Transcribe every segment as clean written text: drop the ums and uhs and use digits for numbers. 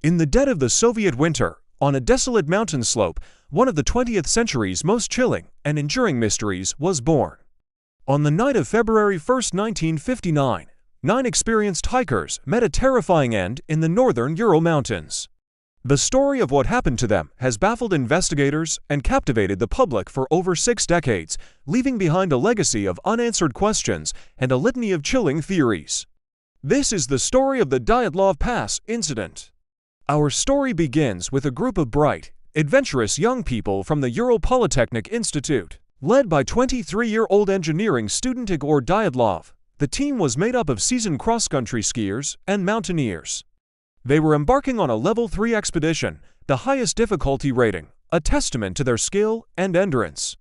In the dead of the Soviet winter, on a desolate mountain slope, one of the 20th century's most chilling and enduring mysteries was born. On the night of February 1, 1959, 9 experienced hikers met a terrifying end in the northern Ural Mountains. The story of what happened to them has baffled investigators and captivated the public for over 6 decades, leaving behind a legacy of unanswered questions and a litany of chilling theories. This is the story of the Dyatlov Pass Incident. Our story begins with a group of bright, adventurous young people from the Ural Polytechnic Institute. Led by 23-year-old engineering student Igor Dyatlov, the team was made up of seasoned cross-country skiers and mountaineers. They were embarking on a Level 3 expedition, the highest difficulty rating, a testament to their skill and endurance.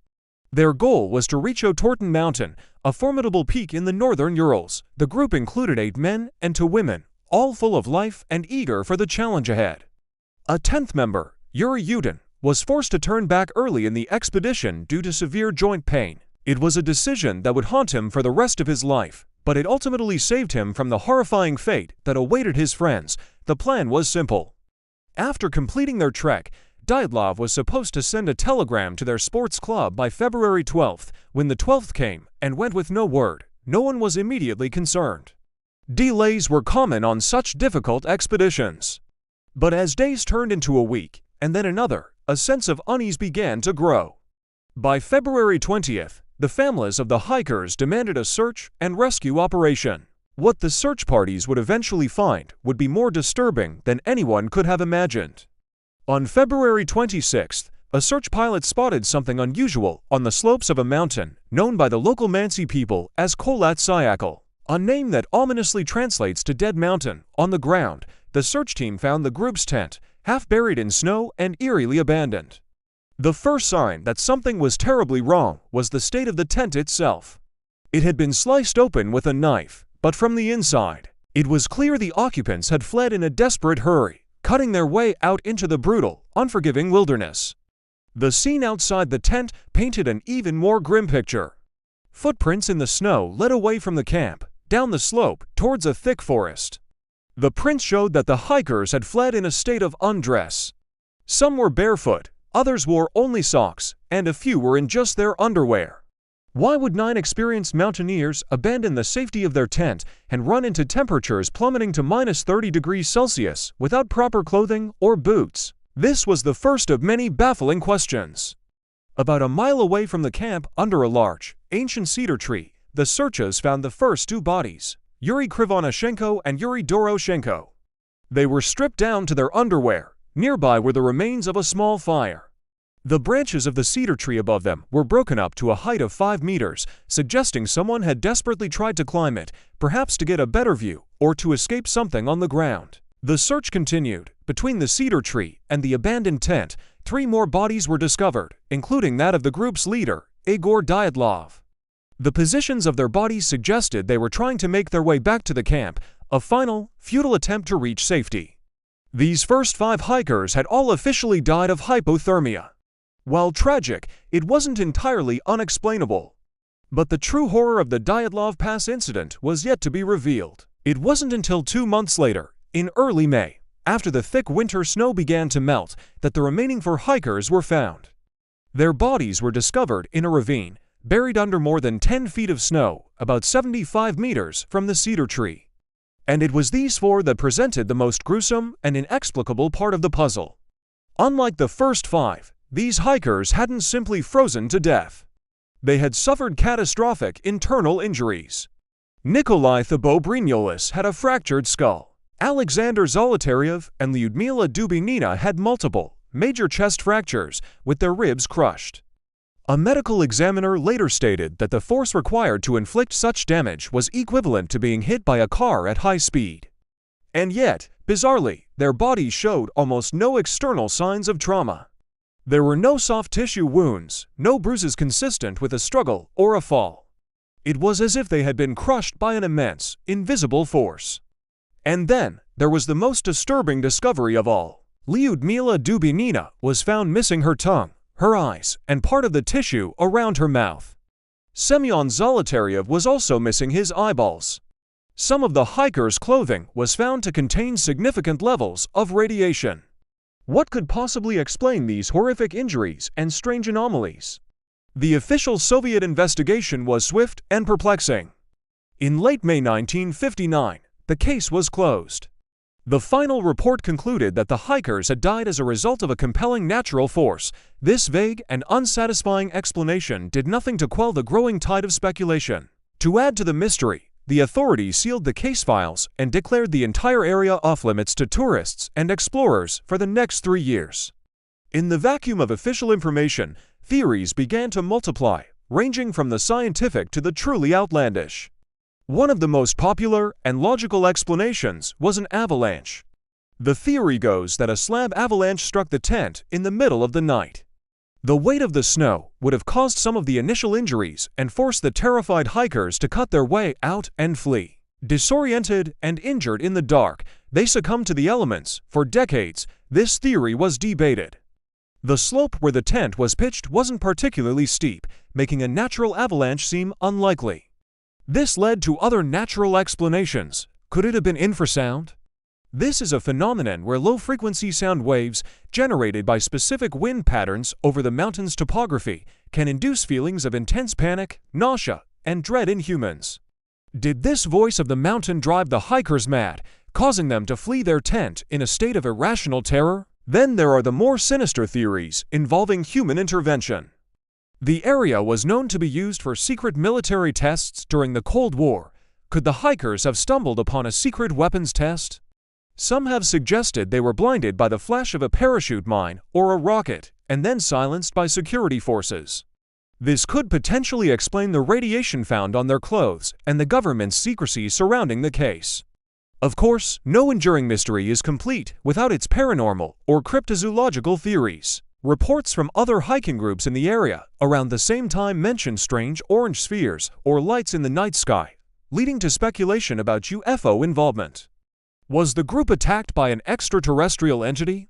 Their goal was to reach Otorten Mountain, a formidable peak in the northern Urals. The group included 8 men and 2 women, all full of life and eager for the challenge ahead. A 10th member, Yuri Yudin, was forced to turn back early in the expedition due to severe joint pain. It was a decision that would haunt him for the rest of his life, but it ultimately saved him from the horrifying fate that awaited his friends. The plan was simple. After completing their trek, Dyatlov was supposed to send a telegram to their sports club by February 12th. When the 12th came and went with no word, no one was immediately concerned. Delays were common on such difficult expeditions. But as days turned into a week, and then another, a sense of unease began to grow. By February 20th, the families of the hikers demanded a search and rescue operation. What the search parties would eventually find would be more disturbing than anyone could have imagined. On February 26th, a search pilot spotted something unusual on the slopes of a mountain known by the local Mansi people as Kholat Syakhl, a name that ominously translates to Dead Mountain. On the ground, the search team found the group's tent, half buried in snow and eerily abandoned. The first sign that something was terribly wrong was the state of the tent itself. It had been sliced open with a knife, but from the inside, it was clear the occupants had fled in a desperate hurry, cutting their way out into the brutal, unforgiving wilderness. The scene outside the tent painted an even more grim picture. Footprints in the snow led away from the camp, down the slope, towards a thick forest. The prints showed that the hikers had fled in a state of undress. Some were barefoot, others wore only socks, and a few were in just their underwear. Why would 9 experienced mountaineers abandon the safety of their tent and run into temperatures plummeting to -30 degrees Celsius without proper clothing or boots? This was the first of many baffling questions. About a mile away from the camp, under a large, ancient cedar tree, the searchers found the first 2 bodies, Yuri Krivonashenko and Yuri Doroshenko. They were stripped down to their underwear. Nearby were the remains of a small fire. The branches of the cedar tree above them were broken up to a height of 5 meters, suggesting someone had desperately tried to climb it, perhaps to get a better view or to escape something on the ground. The search continued. Between the cedar tree and the abandoned tent, 3 more bodies were discovered, including that of the group's leader, Igor Dyatlov. The positions of their bodies suggested they were trying to make their way back to the camp, a final, futile attempt to reach safety. These first 5 hikers had all officially died of hypothermia. While tragic, it wasn't entirely unexplainable. But the true horror of the Dyatlov Pass incident was yet to be revealed. It wasn't until 2 months later, in early May, after the thick winter snow began to melt, that the remaining 4 hikers were found. Their bodies were discovered in a ravine, buried under more than 10 feet of snow, about 75 meters from the cedar tree. And it was these 4 that presented the most gruesome and inexplicable part of the puzzle. Unlike the first 5, these hikers hadn't simply frozen to death. They had suffered catastrophic internal injuries. Nikolai Thibeaux-Brignoles had a fractured skull. Alexander Zolotaryov and Lyudmila Dubinina had multiple, major chest fractures, with their ribs crushed. A medical examiner later stated that the force required to inflict such damage was equivalent to being hit by a car at high speed. And yet, bizarrely, their bodies showed almost no external signs of trauma. There were no soft tissue wounds, no bruises consistent with a struggle or a fall. It was as if they had been crushed by an immense, invisible force. And then, there was the most disturbing discovery of all. Lyudmila Dubinina was found missing her tongue, her eyes, and part of the tissue around her mouth. Semyon Zolotaryov was also missing his eyeballs. Some of the hikers' clothing was found to contain significant levels of radiation. What could possibly explain these horrific injuries and strange anomalies? The official Soviet investigation was swift and perplexing. In late May 1959, the case was closed. The final report concluded that the hikers had died as a result of a compelling natural force. This vague and unsatisfying explanation did nothing to quell the growing tide of speculation. To add to the mystery, the authorities sealed the case files and declared the entire area off-limits to tourists and explorers for the next 3 years. In the vacuum of official information, theories began to multiply, ranging from the scientific to the truly outlandish. One of the most popular and logical explanations was an avalanche. The theory goes that a slab avalanche struck the tent in the middle of the night. The weight of the snow would have caused some of the initial injuries and forced the terrified hikers to cut their way out and flee. Disoriented and injured in the dark, they succumbed to the elements. For decades, this theory was debated. The slope where the tent was pitched wasn't particularly steep, making a natural avalanche seem unlikely. This led to other natural explanations. Could it have been infrasound? This is a phenomenon where low-frequency sound waves, generated by specific wind patterns over the mountain's topography, can induce feelings of intense panic, nausea, and dread in humans. Did this voice of the mountain drive the hikers mad, causing them to flee their tent in a state of irrational terror? Then there are the more sinister theories involving human intervention. The area was known to be used for secret military tests during the Cold War. Could the hikers have stumbled upon a secret weapons test? Some have suggested they were blinded by the flash of a parachute mine or a rocket, and then silenced by security forces. This could potentially explain the radiation found on their clothes and the government's secrecy surrounding the case. Of course, no enduring mystery is complete without its paranormal or cryptozoological theories. Reports from other hiking groups in the area around the same time mentioned strange orange spheres or lights in the night sky, leading to speculation about UFO involvement. Was the group attacked by an extraterrestrial entity?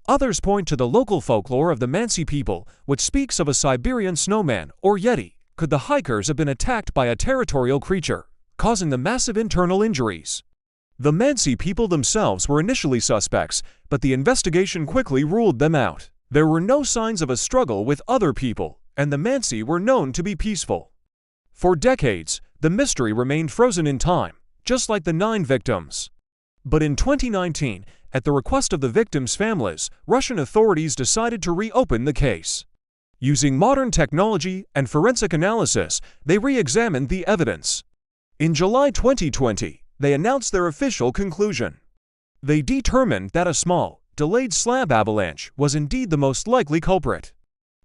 Others point to the local folklore of the Mansi people, which speaks of a Siberian snowman or yeti. Could the hikers have been attacked by a territorial creature, causing the massive internal injuries? The Mansi people themselves were initially suspects, but the investigation quickly ruled them out. There were no signs of a struggle with other people, and the Mansi were known to be peaceful. For decades, the mystery remained frozen in time, just like the 9 victims. But in 2019, at the request of the victims' families, Russian authorities decided to reopen the case. Using modern technology and forensic analysis, they re-examined the evidence. In July 2020, they announced their official conclusion. They determined that a small, delayed slab avalanche was indeed the most likely culprit.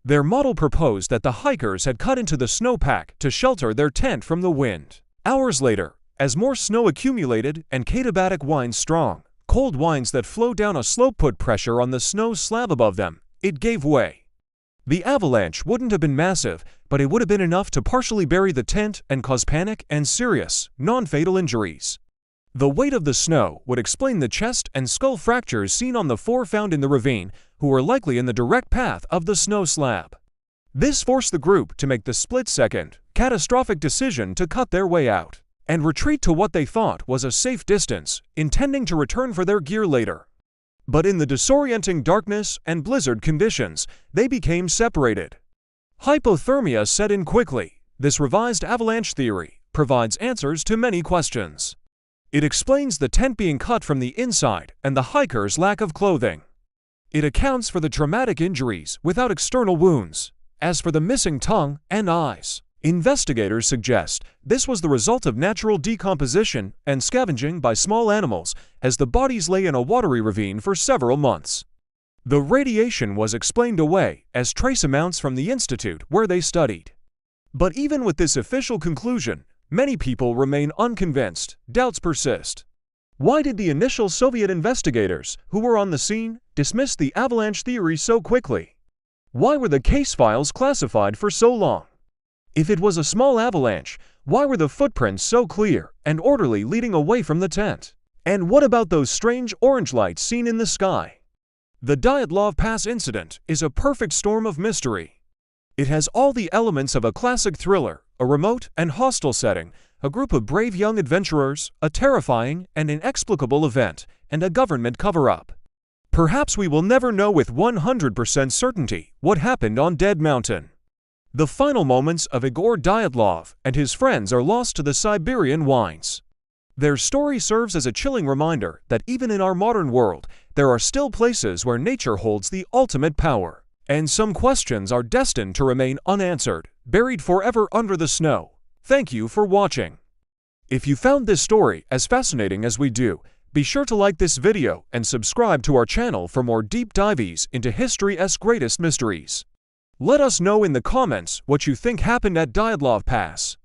Their model proposed that the hikers had cut into the snowpack to shelter their tent from the wind. Hours later, as more snow accumulated and katabatic winds strong, cold winds that flow down a slope put pressure on the snow slab above them, it gave way. The avalanche wouldn't have been massive, but it would have been enough to partially bury the tent and cause panic and serious, non-fatal injuries. The weight of the snow would explain the chest and skull fractures seen on the 4 found in the ravine, who were likely in the direct path of the snow slab. This forced the group to make the split-second, catastrophic decision to cut their way out and retreat to what they thought was a safe distance, intending to return for their gear later. But in the disorienting darkness and blizzard conditions, they became separated. Hypothermia set in quickly. This revised avalanche theory provides answers to many questions. It explains the tent being cut from the inside and the hikers' lack of clothing. It accounts for the traumatic injuries without external wounds. As for the missing tongue and eyes, investigators suggest this was the result of natural decomposition and scavenging by small animals as the bodies lay in a watery ravine for several months. The radiation was explained away as trace amounts from the institute where they studied. But even with this official conclusion, many people remain unconvinced. Doubts persist. Why did the initial Soviet investigators, who were on the scene, dismiss the avalanche theory so quickly? Why were the case files classified for so long? If it was a small avalanche, why were the footprints so clear and orderly leading away from the tent? And what about those strange orange lights seen in the sky? The Dyatlov Pass Incident is a perfect storm of mystery. It has all the elements of a classic thriller, a remote and hostile setting, a group of brave young adventurers, a terrifying and inexplicable event, and a government cover-up. Perhaps we will never know with 100% certainty what happened on Dead Mountain. The final moments of Igor Dyatlov and his friends are lost to the Siberian winds. Their story serves as a chilling reminder that even in our modern world, there are still places where nature holds the ultimate power, and some questions are destined to remain unanswered, buried forever under the snow. Thank you for watching. If you found this story as fascinating as we do, be sure to like this video and subscribe to our channel for more deep dives into history's greatest mysteries. Let us know in the comments what you think happened at Dyatlov Pass.